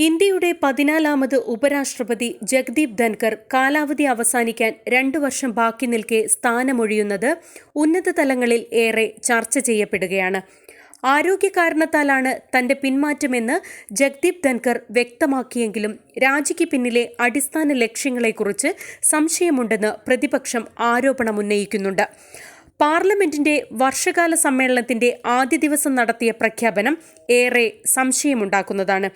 ഇന്ത്യയുടെ 14ാമത് ഉപരാഷ്ട്രപതി ജഗ്ദീപ് ധൻകർ കാലാവധി അവസാനിക്കാൻ 2 വർഷം ബാക്കി നിൽക്കെ സ്ഥാനമൊഴിയുന്നത് ഉന്നത തലങ്ങളിൽ ഏറെ ചർച്ച ചെയ്യപ്പെടുകയാണ്. ആരോഗ്യ കാരണത്താലാണ് തന്റെ പിന്മാറ്റമെന്ന് ജഗ്ദീപ് ധൻകർ വ്യക്തമാക്കിയെങ്കിലും രാജിക്ക് പിന്നിലെ അടിസ്ഥാന ലക്ഷ്യങ്ങളെക്കുറിച്ച് സംശയമുണ്ടെന്ന് പ്രതിപക്ഷം ആരോപണമുന്നയിക്കുന്നുണ്ട്. പാർലമെന്റിന്റെ വർഷകാല സമ്മേളനത്തിന്റെ ആദ്യ ദിവസം നടത്തിയ പ്രഖ്യാപനം ഏറെ സംശയമുണ്ടാക്കുന്നതാണ്.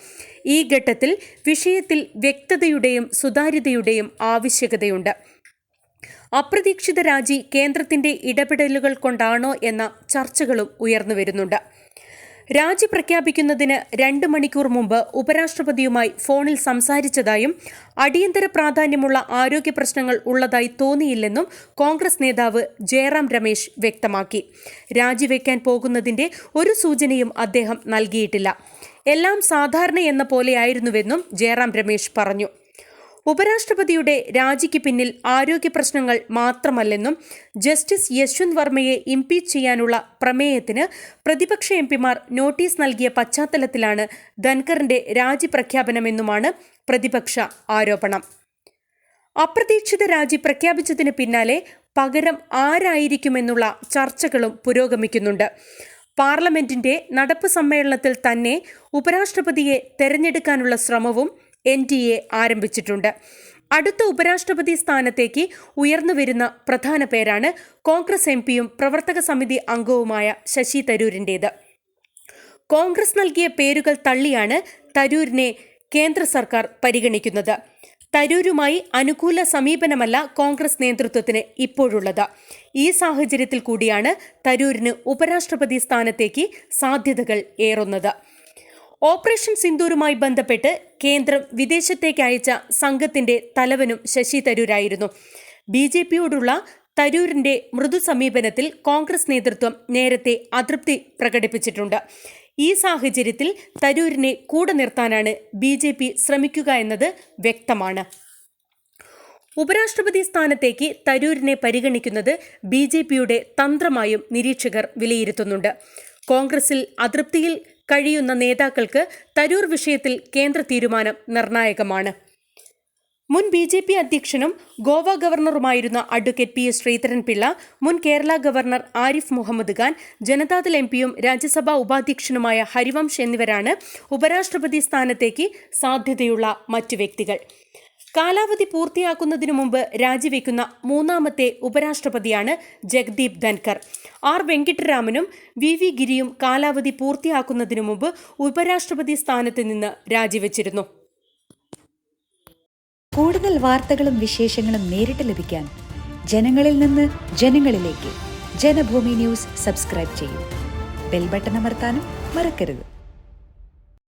ഈ ഘട്ടത്തിൽ വിഷയത്തിൽ വ്യക്തതയുടെയും സുതാര്യതയുടെയും ആവശ്യകതയുണ്ട്. അപ്രതീക്ഷിത രാജി കേന്ദ്രത്തിന്റെ ഇടപെടലുകൾ കൊണ്ടാണോ എന്ന ചർച്ചകളും ഉയർന്നുവരുന്നുണ്ട്. രാജി പ്രഖ്യാപിക്കുന്നതിന് 2 മണിക്കൂർ മുമ്പ് ഉപരാഷ്ട്രപതിയുമായി ഫോണിൽ സംസാരിച്ചതായും അടിയന്തര പ്രാധാന്യമുള്ള ആരോഗ്യ പ്രശ്നങ്ങൾ ഉള്ളതായി തോന്നിയില്ലെന്നും കോൺഗ്രസ് നേതാവ് ജയറാം രമേശ് വ്യക്തമാക്കി. രാജിവെക്കാൻ പോകുന്നതിന്റെ ഒരു സൂചനയും അദ്ദേഹം നൽകിയിട്ടില്ല. എല്ലാം സാധാരണ എന്ന പോലെയായിരുന്നുവെന്നും ജയറാം രമേശ് പറഞ്ഞു. ഉപരാഷ്ട്രപതിയുടെ രാജിക്ക് പിന്നിൽ ആരോഗ്യ പ്രശ്നങ്ങൾ മാത്രമല്ലെന്നും ജസ്റ്റിസ് യശ്വന്ത് വർമ്മയെ ഇംപീച്ച് ചെയ്യാനുള്ള പ്രമേയത്തിന് പ്രതിപക്ഷ എംപിമാർ നോട്ടീസ് നൽകിയ പശ്ചാത്തലത്തിലാണ് ധൻകറിന്റെ രാജി പ്രഖ്യാപനമെന്നുമാണ് പ്രതിപക്ഷ ആരോപണം. അപ്രതീക്ഷിത രാജി പ്രഖ്യാപിച്ചതിന് പിന്നാലെ പകരം ആരായിരിക്കുമെന്നുള്ള ചർച്ചകളും പുരോഗമിക്കുന്നുണ്ട്. പാർലമെന്റിന്റെ നടപ്പ് സമ്മേളനത്തിൽ തന്നെ ഉപരാഷ്ട്രപതിയെ തെരഞ്ഞെടുക്കാനുള്ള ശ്രമവും NDA ആരംഭിച്ചിട്ടുണ്ട്. അടുത്ത ഉപരാഷ്ട്രപതി സ്ഥാനത്തേക്ക് ഉയർന്നുവരുന്ന പ്രധാന പേരാണ് കോൺഗ്രസ് എംപിയും പ്രവർത്തക സമിതി അംഗവുമായ ശശി തരൂരിൻ്റേത്. കോൺഗ്രസ് നൽകിയ പേരുകൾ തള്ളിയാണ് തരൂരിനെ കേന്ദ്ര സർക്കാർ പരിഗണിക്കുന്നത്. തരൂരുമായി അനുകൂല സമീപനമല്ല കോൺഗ്രസ് നേതൃത്വത്തിന് ഇപ്പോഴുള്ളത്. ഈ സാഹചര്യത്തിൽ കൂടിയാണ് തരൂരിന് ഉപരാഷ്ട്രപതി സ്ഥാനത്തേക്ക് സാധ്യതകൾ ഏറുന്നത്. ഓപ്പറേഷൻ സിന്ദൂറുമായി ബന്ധപ്പെട്ട് കേന്ദ്രം വിദേശത്തേക്ക് അയച്ച സംഘത്തിന്റെ തലവനും ശശി തരൂരായിരുന്നു. BJPയോടുള്ള തരൂരിന്റെ മൃദു സമീപനത്തിൽ കോൺഗ്രസ് നേതൃത്വം നേരത്തെ അതൃപ്തി പ്രകടിപ്പിച്ചിട്ടുണ്ട്. ഈ സാഹചര്യത്തിൽ തരൂരിനെ കൂടെ നിർത്താനാണ് BJP ശ്രമിക്കുക എന്നത് വ്യക്തമാണ്. ഉപരാഷ്ട്രപതി സ്ഥാനത്തേക്ക് തരൂരിനെ പരിഗണിക്കുന്നത് BJPയുടെ തന്ത്രമായും നിരീക്ഷകർ വിലയിരുത്തുന്നുണ്ട്. കോൺഗ്രസിൽ അതൃപ്തിയിൽ കഴിയുന്ന നേതാക്കൾക്ക് തരൂർ വിഷയത്തിൽ കേന്ദ്ര തീരുമാനം നിർണായകമാണ്. മുൻ BJP അധ്യക്ഷനും ഗോവ ഗവർണറുമായിരുന്ന അഡ്വക്കേറ്റ് PS ശ്രീധരൻപിള്ള, മുൻ കേരള ഗവർണർ ആരിഫ് മുഹമ്മദ് ഖാൻ, ജനതാദൾ എംപിയും രാജ്യസഭാ ഉപാധ്യക്ഷനുമായ ഹരിവംശ് എന്നിവരാണ് ഉപരാഷ്ട്രപതി സ്ഥാനത്തേക്ക് സാധ്യതയുള്ള മറ്റു വ്യക്തികൾ. കാലാവധി പൂർത്തിയാക്കുന്നതിനു മുമ്പ് രാജിവെക്കുന്ന 3ാമത്തെ ഉപരാഷ്ട്രപതിയാണ് ജഗ്ദീപ് ധൻകർ. R വെങ്കിട്ടരാമനും VV ഗിരിയും കാലാവധി പൂർത്തിയാക്കുന്നതിനു മുമ്പ് ഉപരാഷ്ട്രപതി സ്ഥാനത്ത് നിന്ന് രാജിവെച്ചിരുന്നു. കൂടുതൽ വാർത്തകളും വിശേഷങ്ങളും നേരിട്ട് ലഭിക്കാൻ ജനങ്ങളിൽ നിന്ന് ജനങ്ങളിലേക്ക് ജനഭൂമി ന്യൂസ് സബ്സ്ക്രൈബ് ചെയ്യൂ. ബെൽ ബട്ടൺ അമർത്താനും മറക്കരുത്.